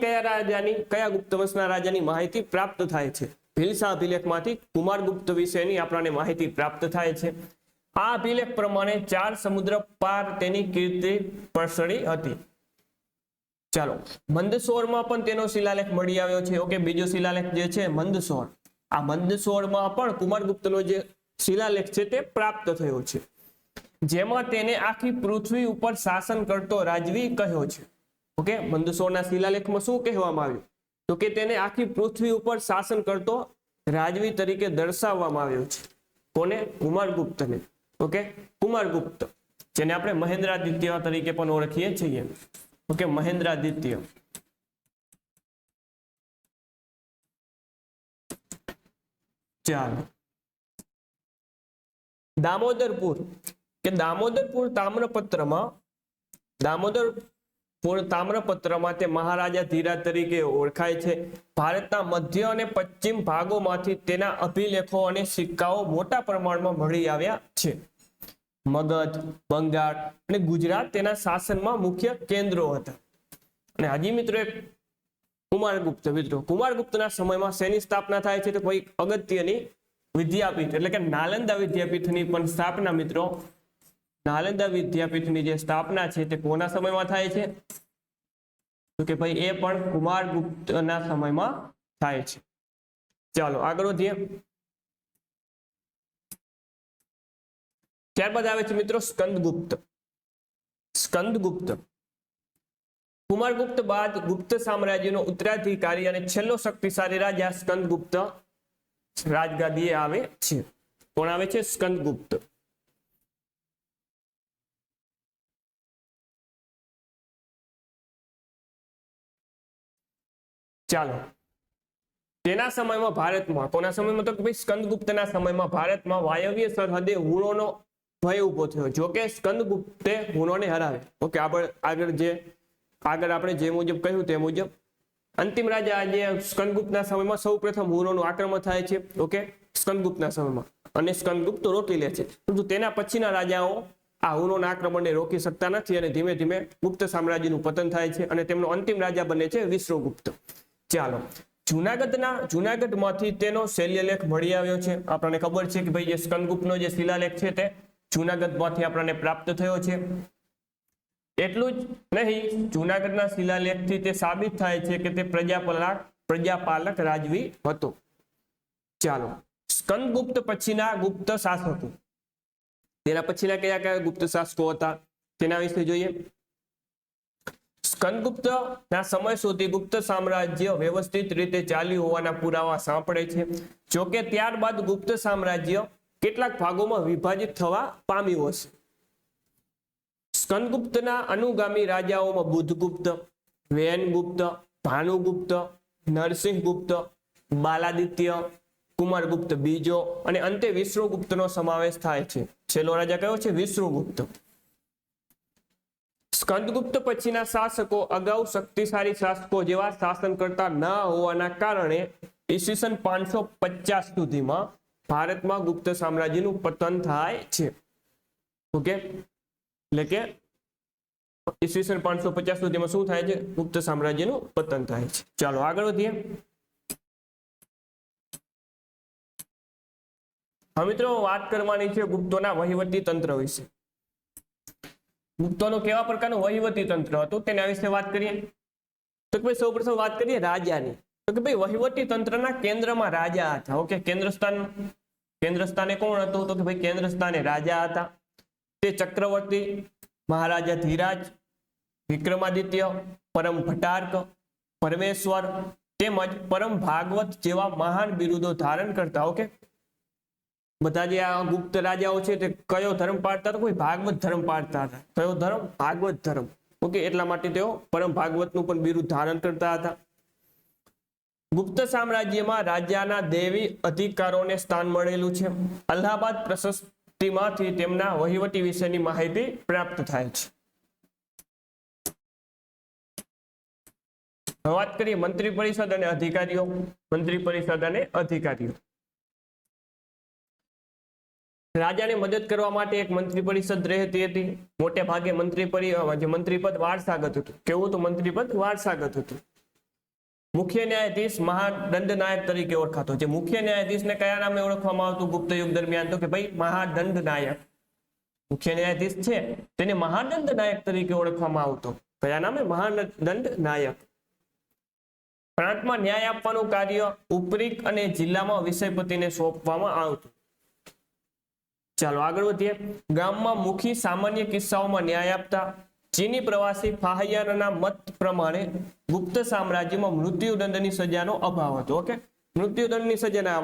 [SPEAKER 1] કયા ગુપ્ત વંશના રાજાની માહિતી પ્રાપ્ત થાય છે? ભીલસા અભિલેખમાંથી કુમારગુપ્ત વિશેની આપણને માહિતી પ્રાપ્ત થાય છે. આ અભિલેખ પ્રમાણે 4 સમુદ્ર પાર તેની કીર્તિ પ્રસરી હતી. ચાલો મંદસોરમાં પણ તેનો શિલાલેખ મળી આવ્યો છે. ઓકે, બીજો શિલાલેખ જે છે મંદસોર, આ મંદસોરમાં પણ કુમારગુપ્તનો જે શિલાલેખ છે તે પ્રાપ્ત થયો છે, જેમાં તેને આખી પૃથ્વી ઉપર શાસન કરતો રાજવી કહ્યો છે. ઓકે, મંદસોરના શિલાલેખમાં શું કહેવામાં આવ્યું તો કે તેને આખી પૃથ્વી ઉપર શાસન કરતો રાજવી તરીકે દર્શાવવામાં આવ્યો છે. કોને? કુમારગુપ્તને. ઓકે, કુમારગુપ્ત જેને આપણે મહેન્દ્રાદિત્ય તરીકે પણ ઓળખીએ છીએ. ઓકે, મહેન્દ્રાદિત્ય. ચાલો દામોદરપુર તામ્રપત્રમાં દામોદરપુર પૂર્ણ તામ્રપત્રમાં તે મહારાજા ધીરાજ તરીકે ઓળખાય છે. ભારતના મધ્ય અને પશ્ચિમ ભાગોમાંથી તેના અભિલેખો અને સિક્કાઓ મોટા પ્રમાણમાં મળી આવ્યા છે. મગધ, બંગાળ અને ગુજરાત તેના શાસનમાં મુખ્ય કેન્દ્રો હતા. અને હજી મિત્રો એક કુમારગુપ્ત. મિત્રો કુમારગુપ્તના સમયમાં શેની સ્થાપના થાય છે? તો કોઈ અગત્યની વિદ્યાપીઠ એટલે કે નાલંદા વિદ્યાપીઠની પણ સ્થાપના મિત્રો, નાલંદા વિદ્યાપીઠની જે સ્થાપના છે તે કોના સમયમાં થાય છે? તો કે ભાઈ એ પણ કુમારગુપ્તના સમયમાં થાય છે. ચાલો આગળ વધીએ. ત્યારબાદ આવે છે મિત્રો સ્કંદગુપ્ત. સ્કંદગુપ્ત કુમારગુપ્ત બાદ ગુપ્ત સામ્રાજ્યનો ઉત્તરાધિકારી અને છેલ્લો શક્તિશાળી રાજા સ્કંદગુપ્ત રાજગાદીએ આવે છે. કોણ આવે છે? સ્કંદગુપ્ત. ચાલો તેના સમયમાં ભારતમાં, કોના સમયમાં? તો ભાઈ સ્કંદગુપ્તના સમયમાં ભારતમાં વાયવ્ય સરહદે હુણોનો ભય ઉભો થયો. જો કે સ્કંદગુપ્તે હુણોને હરાવે. ઓકે, આગળ આપણે જે મુજબ કહ્યું તે મુજબ અંતિમ રાજા આજે સ્કંદગુપ્તના સમયમાં સૌપ્રથમ હુણોનું આક્રમણ થાય છે. ઓકે, સ્કંદગુપ્તના સમયમાં, અને સ્કંદગુપ્ત રોકી લે છે. પરંતુ તેના પછીના રાજાઓ આ હુણોના આક્રમણને રોકી શકતા નથી અને ધીમે ધીમે ગુપ્ત સામ્રાજ્યનું પતન થાય છે અને તેમનો અંતિમ રાજા બને છે વિષ્ણુગુપ્ત. ચાલો, જુનાગઢમાંથી તેનો શૈલ્યલેખ મળી આવ્યો છે. આપણને ખબર છે કે ભાઈ જે સ્કંદગુપ્તનો જે શિલાલેખ છે તે જુનાગઢમાંથી આપણને પ્રાપ્ત થયો છે. એટલું જ નહીં, જુનાગઢના શિલાલેખથી તે સાબિત થાય છે કે તે પ્રજાપાલક રાજવી હતો. ચાલો, સ્કંદગુપ્ત પછીના ગુપ્ત શાસકો, તેના પછીના કયા કયા ગુપ્ત શાસકો હતા તેના વિશે જોઈએ. સ્કંદગુપ્તના સમય સુધી ગુપ્ત સામ્રાજ્ય વ્યવસ્થિત રીતે ચાલ્યું હોવાના પુરાવા સાંપડે છે. જોકે ત્યારબાદ ગુપ્ત સામ્રાજ્ય કેટલાક ભાગોમાં વિભાજિત થવા પામ્યું હશે. સ્કંદગુપ્તના અનુગામી રાજાઓમાં બુદ્ધગુપ્ત, વૈનગુપ્ત, ભાનુગુપ્ત, નરસિંહગુપ્ત, બાલાદિત્ય, કુમારગુપ્ત બીજો અને અંતે વિષ્ણુગુપ્તનો સમાવેશ થાય છે. છેલ્લો રાજા કયો છે? વિષ્ણુગુપ્ત. સ્કંદગુપ્ત પછીના શાસકો અગાઉ શક્તિશાળી શાસકો જેવા શાસન કરતા ન હોવાના કારણે ઈસવીસન 550 સુધીમાં ભારતમાં ગુપ્ત સામ્રાજ્યનું પતન થાય છે. ઓકે, એટલે કે ઈસવીસન 550 સુધીમાં શું થાય છે? ગુપ્ત સામ્રાજ્યનું પતન થાય છે. ચાલો આગળ વધીએ. હવે મિત્રો વાત કરવાની છે ગુપ્તોના વહીવટી તંત્ર વિશે. ગુપ્તોનું કેવા પ્રકારનું વહીવટી તંત્ર હતું તેના વિશે વાત કરીએ. તો ભાઈ સૌપ્રથમ વાત કરીએ રાજાની. તો કે ભાઈ વહીવટી તંત્રના કેન્દ્રમાં રાજા હતા. ઓકે, કેન્દ્ર સ્થાને કોણ હતું? તો કે ભાઈ કેન્દ્ર સ્થાને રાજા હતા. તે ચક્રવર્તી, મહારાજા ધીરાજ, વિક્રમાદિત્ય, પરમ ભટ્ટાર્ક, પરમેશ્વર તેમજ પરમ ભાગવત જેવા મહાન બિરુદો ધારણ કરતા. ઓકે, બધા જે આ ગુપ્ત રાજાઓ છે તે કયો ધર્મ પાળતા હતા? કોઈ ભાગવત ધર્મ પાળતા હતા. કયો ધર્મ? ભાગવત ધર્મ. ઓકે, એટલા માટે તેઓ પરમ ભાગવતનું પણ બિરુદ ધારણ કરતા હતા. ગુપ્ત સામ્રાજ્યમાં રાજાના દૈવી અધિકારોને સ્થાન મળેલું છે. અલ્હાબાદ પ્રશસ્તિમાંથી તેમના વહીવટી વિશેની માહિતી પ્રાપ્ત થાય છે. વાત કરીએ મંત્રી પરિષદ અને અધિકારીઓ. મંત્રી પરિષદ અને અધિકારીઓ. રાજાને મદદ કરવા માટે એક મંત્રી પરિષદ રહેતી હતી. મોટે ભાગે મંત્રીપદ વારસાગત હતું. કેવું હતું? મંત્રીપદ વારસાગત હતું. મુખ્ય ન્યાયાધીશ મહાદંડનાયક તરીકે ઓળખાતો. જે મુખ્ય ન્યાયાધીશને કયા નામે ઓળખવામાં આવતું ગુપ્ત યુગ દરમિયાન? તો કે ભાઈ મહાદંડનાયક. મુખ્ય ન્યાયાધીશ છે તેને મહાદંડનાયક તરીકે ઓળખવામાં આવતો. કયા નામે? મહાદંડનાયક. પ્રાંતમાં ન્યાય આપવાનું કાર્ય ઉપરીક અને જિલ્લામાં વિષયપતિને સોંપવામાં આવતું. ચાલો આગળ વધીએ. ગામમાં મુખી સામાન્ય કિસ્સાઓમાં ન્યાય આપતા. ચીની પ્રવાસી ફાહિયાનના મત પ્રમાણે ગુપ્ત સામ્રાજ્યમાં મૃત્યુદંડની સજાનો અભાવ હતો. ઓકે, મૃત્યુદંડની સજા ના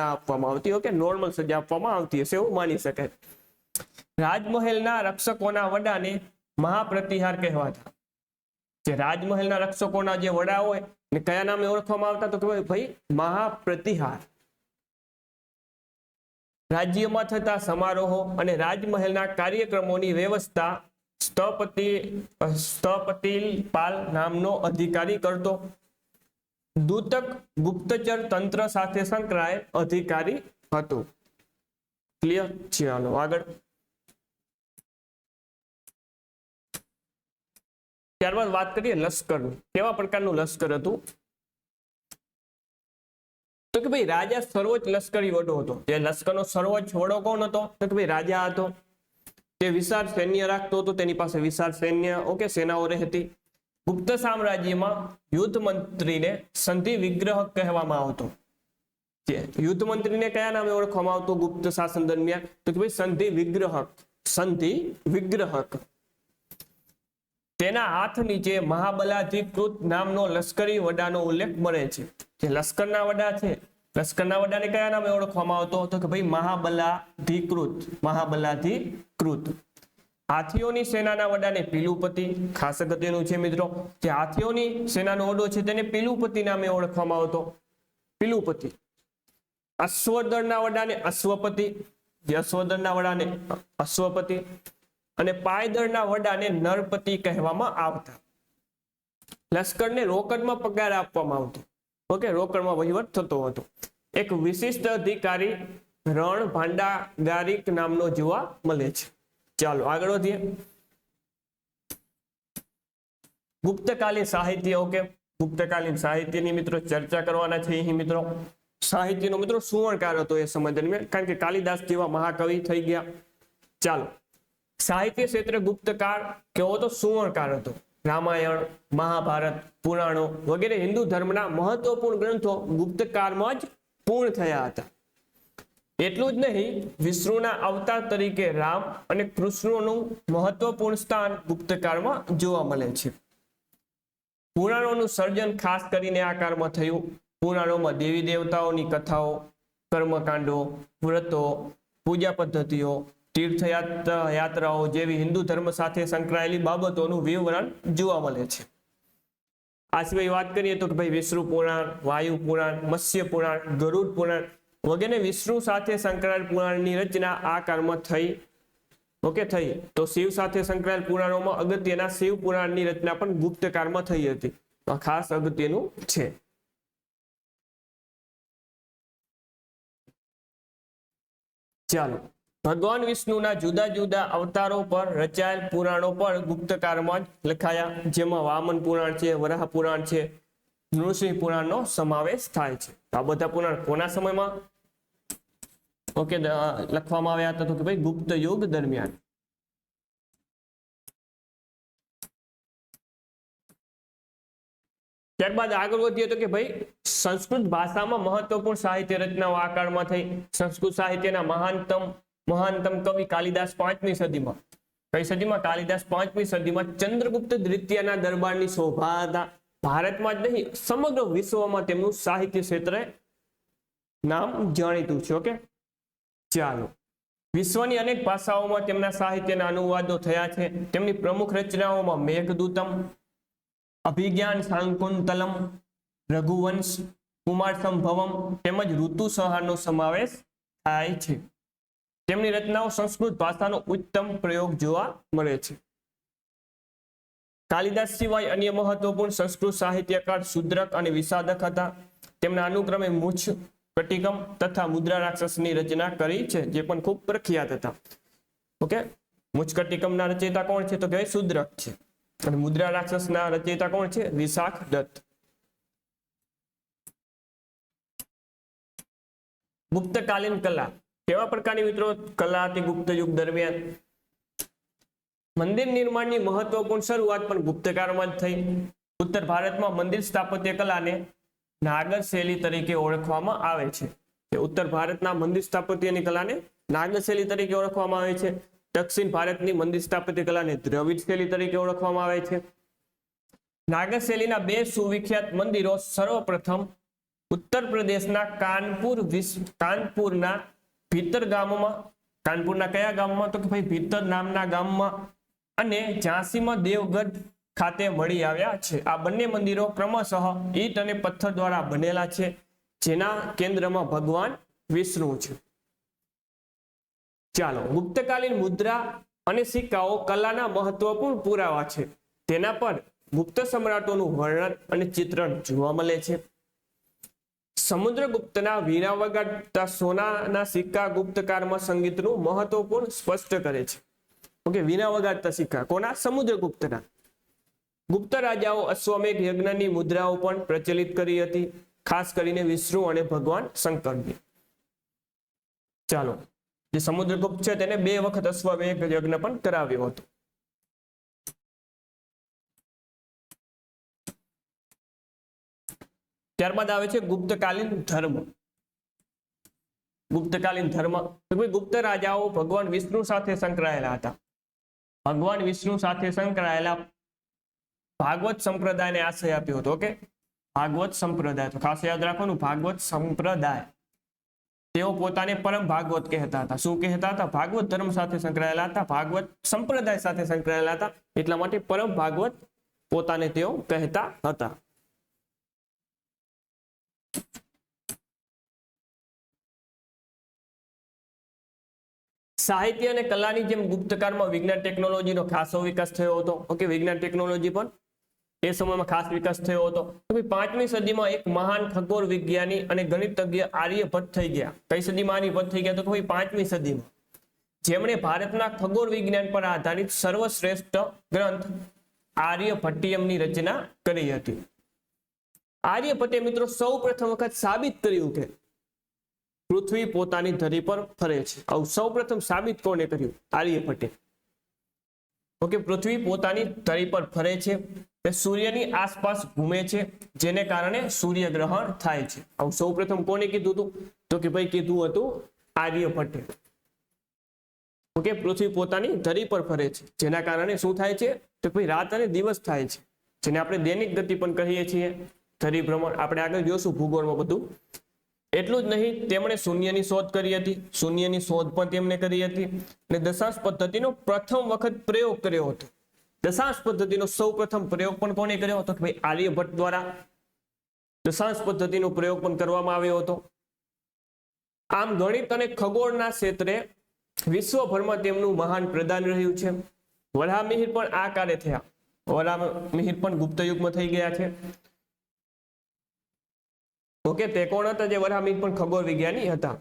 [SPEAKER 1] આપવામાં આવતી. ઓકે, નોર્મલ સજા આપવામાં આવતી હશે એવું માની શકાય. રાજમહેલના રક્ષકોના વડાને મહાપ્રતિહાર કહેવાતા. જે રાજમહેલના રક્ષકોના જે વડા હોય ને કયા નામે ઓળખવામાં આવતા? તો ભાઈ મહાપ્રતિહાર. રાજ્યમાં થતા સમારોહો અને રાજમહેલના કાર્યક્રમોની વ્યવસ્થા સ્થપતિપાલ નામનો અધિકારી કરતો. દૂતક ગુપ્તચર તંત્ર સાથે સંકળાયેલ અધિકારી હતો. ક્લિયર? ચાલો આગળ. ત્યારબાદ વાત કરીએ લશ્કરની. કેવા પ્રકારનું લશ્કર હતું? તો કે ભાઈ રાજા સર્વોચ્ચ લશ્કરી વડો હતો. જે લશ્કરનો સર્વોચ્ચ વડો કોણ હતો? તો કે ભાઈ રાજા હતો. તે વિશાળ સૈન્ય રાખતો હતો. તેની પાસે વિશાળ સૈન્ય સેનાઓ રહેતી. ગુપ્ત સામ્રાજ્યમાં યુદ્ધ મંત્રીને સંધિ વિગ્રહ કહેવામાં આવતો. યુદ્ધ મંત્રીને કયા નામે ઓળખવામાં આવતો ગુપ્ત શાસન દરમિયાન? તો કે ભાઈ સંધિ વિગ્રહક. સંધિ વિગ્રહક. તેના હાથ નીચે મહાબલાધિકૃત નામનો લશ્કરી વડાનો ઉલ્લેખ મળે છે. જે લશ્કરના વડા છે, લશ્કરના વડાને કયા નામે ઓળખવામાં આવતો? તો કે ભાઈ મહાબલાધિકૃત. મહાબલાધિકૃત. હાથીઓની સેનાના વડાને પીલુપતિ. ખાસ અગત્યનું છે મિત્રો, જે હાથીઓની સેનાનો વડો છે તેને પીલુપતિ નામે ઓળખવામાં આવતો. પીલુપતિ. અશ્વદળના વડાને અશ્વપતિ. જે અશ્વદળના વડાને અશ્વપતિ અને પાયદળના વડાને નરપતિ કહેવામાં આવતા. લશ્કરને રોકડમાં પગાર આપવામાં આવતો. રોકડમાં વહીવટ થતો હતો. એક વિશિષ્ટ અધિકારી રણ ભાંડાગારિક નામનો જોવા મળે છે. ચાલો આગળ વધીએ. ગુપ્તકાલીન સાહિત્ય. ગુપ્તકાલીન સાહિત્યની મિત્રો ચર્ચા કરવાના છે અહીં મિત્રો. સાહિત્યનો મિત્રો સુવર્ણકાળ હતો એ સમય દરમિયાન, કારણ કે કાલિદાસ જેવા મહાકવિ થઈ ગયા. ચાલો, સાહિત્ય ક્ષેત્રે ગુપ્તકાળ કેવો હતો? સુવર્ણકાળ હતો. રામાયણ, મહાભારત, પુરાણો વગેરે હિન્દુ ધર્મના મહત્વપૂર્ણ ગ્રંથો ગુપ્તકાળમાં જ પૂર્ણ થયા હતા. એટલું જ નહીં, વિષ્ણુના અવતાર તરીકે રામ અને કૃષ્ણનું મહત્વપૂર્ણ સ્થાન ગુપ્તકાળમાં જોવા મળે છે. પુરાણોનું સર્જન ખાસ કરીને આ કાળમાં થયું. પુરાણોમાં દેવી દેવતાઓની કથાઓ, કર્મકાંડો, વ્રતો, પૂજા પદ્ધતિઓ, તીર્થયાત્રાઓ જેવી હિન્દુ ધર્મ સાથે સંકળાયેલી બાબતોનું વિવરણ જોવા મળે છે. આ સિવાય વાત કરીએ તો કે ભાઈ વિષ્ણુ પુરાણ, વાયુ પુરાણ, મત્સ્ય પુરાણ, ગરુડ પુરાણ વગેરે વિષ્ણુ સાથે સંકળાયેલ પુરાણની રચના આ કાળમાં થઈ. થઈ. તો શિવ સાથે સંકળાયેલ પુરાણોમાં અગત્યના શિવ પુરાણની રચના પણ ગુપ્ત કાળમાં થઈ હતી. તો ખાસ અગત્યનું છે. ચાલો, ભગવાન વિષ્ણુના જુદા જુદા અવતારો પર રચાયેલ પુરાણો પણ ગુપ્તકાળમાં જ લખાયા, જેમાં વામન પુરાણ છે, વરાહ પુરાણ છે, નૃસિંહ પુરાણનો સમાવેશ થાય છે. આ બધા પુરાણ કોના સમયમાં લખવામાં આવ્યા હતા? તો કે ભાઈ ગુપ્ત યુગ દરમિયાન. ત્યારબાદ આગળ વધીએ તો કે ભાઈ સંસ્કૃત ભાષામાં મહત્વપૂર્ણ સાહિત્ય રચનાઓ આ કાળમાં થઈ. સંસ્કૃત સાહિત્યના મહાનતમ કવિ કાલિદાસ 5મી સદીમાં. કઈ સદીમાં? કાલિદાસ 5મી સદીમાં ચંદ્રગુપ્ત દ્વિતીયના દરબારની શોભા હતા. ભારતમાં જ નહીં, સમગ્ર વિશ્વમાં તેમનું સાહિત્ય ક્ષેત્રે નામ જાણીતું છે. ચાલો, વિશ્વની અનેક ભાષાઓમાં તેમના સાહિત્યના અનુવાદો થયા છે. તેમની પ્રમુખ રચનાઓમાં મેઘદૂતમ, અભિજ્ઞાન શાકુંતલમ, રઘુવંશ, કુમાર સંભવમ તેમજ ઋતુસંહારનો સમાવેશ થાય છે. તેમની રચનાઓ સંસ્કૃત ભાષાનો ઉત્તમ પ્રયોગ જોવા મળે છે. કાલિદાસ સિવાય અન્ય મહત્વપૂર્ણ સંસ્કૃત સાહિત્યકાર શુદ્રક અને વિષાદક હતા. તેમના અનુક્રમે મુછ કટિકમ તથા મુદ્રા રાક્ષસની રચના કરી છે, જે પણ ખૂબ પ્રખ્યાત હતા. મુછ કટિકમના રચયિતા કોણ છે? તો કે શુદ્રક છે. અને મુદ્રા રાક્ષસના રચયિતા કોણ છે? વિશાખ દત્ત. ગુપ્તકાલીન કલા. કેવા પ્રકારની મિત્રો કલા હતી ગુપ્ત યુગ દરમિયાન? મંદિર નિર્માણની મહત્વપૂર્ણ શરૂઆત પણ ગુપ્તકાળમાં જ થઈ. ઉત્તર ભારતમાં મંદિર સ્થાપત્ય કલાને નાગર શૈલી તરીકે ઓળખવામાં આવે છે. ઉત્તર ભારતના મંદિર સ્થાપત્યની કલાને નાગર શૈલી તરીકે ઓળખવામાં આવે છે. દક્ષિણ ભારતની મંદિર સ્થાપત્ય કલાને દ્રવિડ શૈલી તરીકે ઓળખવામાં આવે છે. નાગર શૈલીના બે સુવિખ્યાત મંદિરો સર્વપ્રથમ ઉત્તર પ્રદેશના કાનપુરના ભીતર ગામમાં, કાનપુરના કયા ગામમાં? તો કે ભાઈ ભીતર નામના ગામમાં, અને ઝાંસીમાં દેવગઢ ખાતે મળી આવ્યા છે. આ બંને મંદિરો ક્રમશઃ ઈંટ અને પથ્થર દ્વારા બનેલા છે, જેના કેન્દ્રમાં ભગવાન વિષ્ણુ છે. ચાલો, ગુપ્તકાલીન મુદ્રા અને સિક્કાઓ કલાના મહત્વપૂર્ણ પુરાવા છે. તેના પર ગુપ્ત સમ્રાટોનું વર્ણન અને ચિત્રણ જોવા મળે છે. સમુદ્રગુપ્તના વીણા વગાડતા સોનાના સિક્કા ગુપ્તકાળમાં સંગીતનું મહત્વપૂર્ણ સ્પષ્ટ કરે છે. ઓકે, વીણા વગાડતા સિક્કા કોના? સમુદ્રગુપ્તના. ગુપ્ત રાજાઓ અશ્વમેઘ યજ્ઞની મુદ્રાઓ પણ પ્રચલિત કરી હતી, ખાસ કરીને વિષ્ણુ અને ભગવાન શંકરની. ચાલો, જે સમુદ્રગુપ્ત છે તેને 2 વખત અશ્વમેઘ યજ્ઞ પણ કરાવ્યો હતો. ત્યારબાદ આવે છે ગુપ્તકાલીન ધર્મ. ગુપ્તકાલીન ધર્મ ગુપ્ત રાજાઓ ભગવાન વિષ્ણુ સાથે સંકળાયેલા હતા. ભગવાન વિષ્ણુ સાથે સંકળાયેલા ભાગવત સંપ્રદાયને આશ્રય આપ્યો હતો. ઓકે, ભાગવત સંપ્રદાય, તો ખાસ યાદ રાખવાનું, ભાગવત સંપ્રદાય. તેઓ પોતાને પરમ ભાગવત કહેતા હતા. શું કહેતા હતા? ભાગવત ધર્મ સાથે સંકળાયેલા હતા, ભાગવત સંપ્રદાય સાથે સંકળાયેલા હતા, એટલા માટે પરમ ભાગવત પોતાને તેઓ કહેતા હતા. સાહિત્ય અને કલાની જેમ ગુપ્તકાળમાં વિજ્ઞાન ટેકનોલોજીનો ખાસો વિકાસ થયો હતો. ઓકે, વિજ્ઞાન ટેકનોલોજી પણ એ સમયમાં ખાસ વિકાસ થયો હતો. તો 5મી સદીમાં એક મહાન ખગોળ વિજ્ઞાની અને ગણિતજ્ઞ આર્યભટ્ટ થઈ ગયા. કઈ સદીમાં આર્યભટ્ટ થઈ ગયા? તો 5મી સદીમાં, જેમણે ભારતના ખગોળ વિજ્ઞાન પર આધારિત સર્વશ્રેષ્ઠ ગ્રંથ આર્યભટ્ટિયમની રચના કરી હતી. આર્યભટ્ટે મિત્રો સૌ પ્રથમ વખત સાબિત કર્યું કે પૃથ્વી પોતાની ધરી પર ફરે છે. આવું સૌ પ્રથમ સાબિત કોને કર્યું? આર્યભટ્ટે. ઓકે, પૃથ્વી પોતાની ધરી પર ફરે છે, તે સૂર્યની આસપાસ ઘૂમે છે, જેને કારણે સૂર્યગ્રહણ થાય છે. આવું સૌ પ્રથમ કોને કીધું હતું? તો કે ભાઈ કીધું હતું આર્યભટ્ટે. ઓકે, પૃથ્વી પોતાની ધરી પર ફરે છે, જેના કારણે શું થાય છે? તો ભાઈ રાત અને દિવસ થાય છે, જેને આપણે દૈનિક ગતિ પણ કહીએ છીએ. ધરી ભ્રમણ આપણે આગળ જોશું ભૂગોળમાં બધું. એટલું જ નહીં, તેમણે શૂન્યની શોધ કરી હતી. શૂન્યની શોધ પણ તેમણે કરી હતી અને દશાંશ પદ્ધતિનો પ્રથમ વખત પ્રયોગ કર્યો હતો. દશાંશ પદ્ધતિનો સૌ પ્રથમ પ્રયોગ પણ કોને કર્યો હતો? કે ભાઈ આર્યભટ્ટ દ્વારા દશાંશ પદ્ધતિનો પ્રયોગ પણ કરવામાં આવ્યો હતો. આમ ગણિત અને ખગોળના ક્ષેત્રે વિશ્વભરમાં તેમનું મહાન પ્રદાન રહ્યું છે. વરાહમિહિર પણ આ કાર્ય થયા. વરાહમિહિર પણ ગુપ્ત યુગમાં થઈ ગયા છે. ઓકે, તે કોણ હતા? જે વરાહમિહિર પણ ખગોળ વિજ્ઞાની હતા.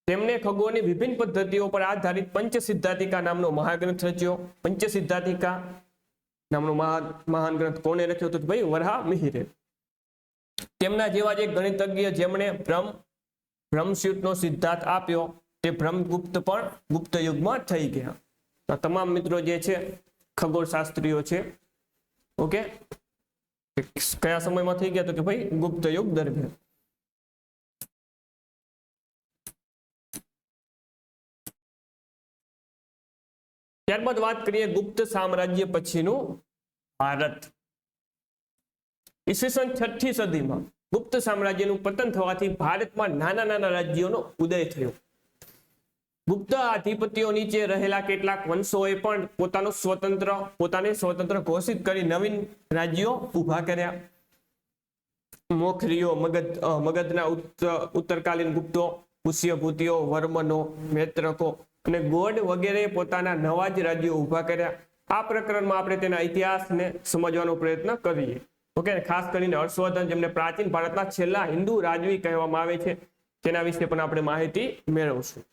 [SPEAKER 1] તેમણે ખગોળની વિભિન્ન પદ્ધતિઓ પર આધારિત પંચસિદ્ધાંતિકા નામનો મહાગ્રંથ રચ્યો. પંચસિદ્ધાંતિકા નામનો મહાન ગ્રંથ કોને રચ્યો? તો ભાઈ વરાહમિહિરે. તેમના જેવા જે ગણિતજ્ઞ જેમણે ભ્રમસ્યુટનો સિદ્ધાંત આપ્યો, તે બ્રહ્મગુપ્ત પણ ગુપ્ત યુગમાં થઈ ગયા. તો તમામ મિત્રો જે છે ખગોળ શાસ્ત્રીઓ છે. ઓકે, કયા સમયમાં થઈ ગયા? તો કે ભાઈ ગુપ્ત યુગ દરમિયાન. ત્યારબાદ વાત કરીએ ગુપ્ત સામ્રાજ્ય પછીનું ભારત. ઈસવીસન 6ઠી સદીમાં ગુપ્ત સામ્રાજ્યનું પતન થવાથી ભારતમાં નાના નાના રાજ્યોનો ઉદય થયો. ગુપ્ત આધિપત્યો નીચે રહેલા કેટલાક વંશોએ પણ પોતાને સ્વતંત્ર ઘોષિત કરી નવીન રાજ્યો ઉભા કર્યા. મોખરીઓ, મગધના ઉત્તરકાલીન ગુપ્તો, પુષ્યભૂતિઓ, વર્મનો, મૈત્રકો અને ગોંડ વગેરે પોતાના નવા જ રાજ્યો ઉભા કર્યા. આ પ્રકરણમાં આપણે તેના ઇતિહાસને સમજવાનો પ્રયત્ન કરીએ. ઓકે, ખાસ કરીને હર્ષવર્ધન, જેમને પ્રાચીન ભારતના છેલ્લા હિન્દુ રાજવી કહેવામાં આવે છે, તેના વિશે પણ આપણે માહિતી મેળવશું.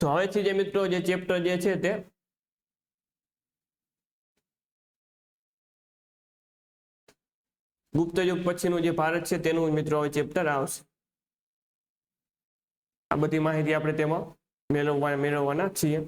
[SPEAKER 1] તો હવેથી જે મિત્રો જે ચેપ્ટર જે છે તે ગુપ્ત યુગ પછીનું જે ભારત છે તેનું મિત્રો હવે ચેપ્ટર આવશે. આ બધી માહિતી આપણે તેમાં મેળવવાના છીએ.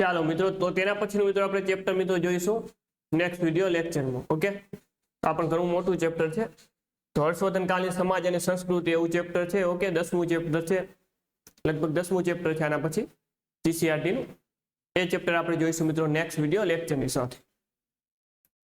[SPEAKER 1] ચાલો મિત્રો, તો તેના પછીનું મિત્રો આપણે ચેપ્ટર મિત્રો જોઈશું નેક્સ્ટ વિડીયો લેક્ચરમાં. ઓકે, આ પણ ઘણું મોટું ચેપ્ટર છે. તો હર્ષવર્ધનકાલીન સમાજ અને સંસ્કૃતિ એવું ચેપ્ટર છે. ઓકે, 10મું ચેપ્ટર છે, લગભગ 10મું ચેપ્ટર છે આના પછી GCRT નું. એ ચેપ્ટર આપણે જોઈશું મિત્રો નેક્સ્ટ વિડીયો લેક્ચરની સાથે.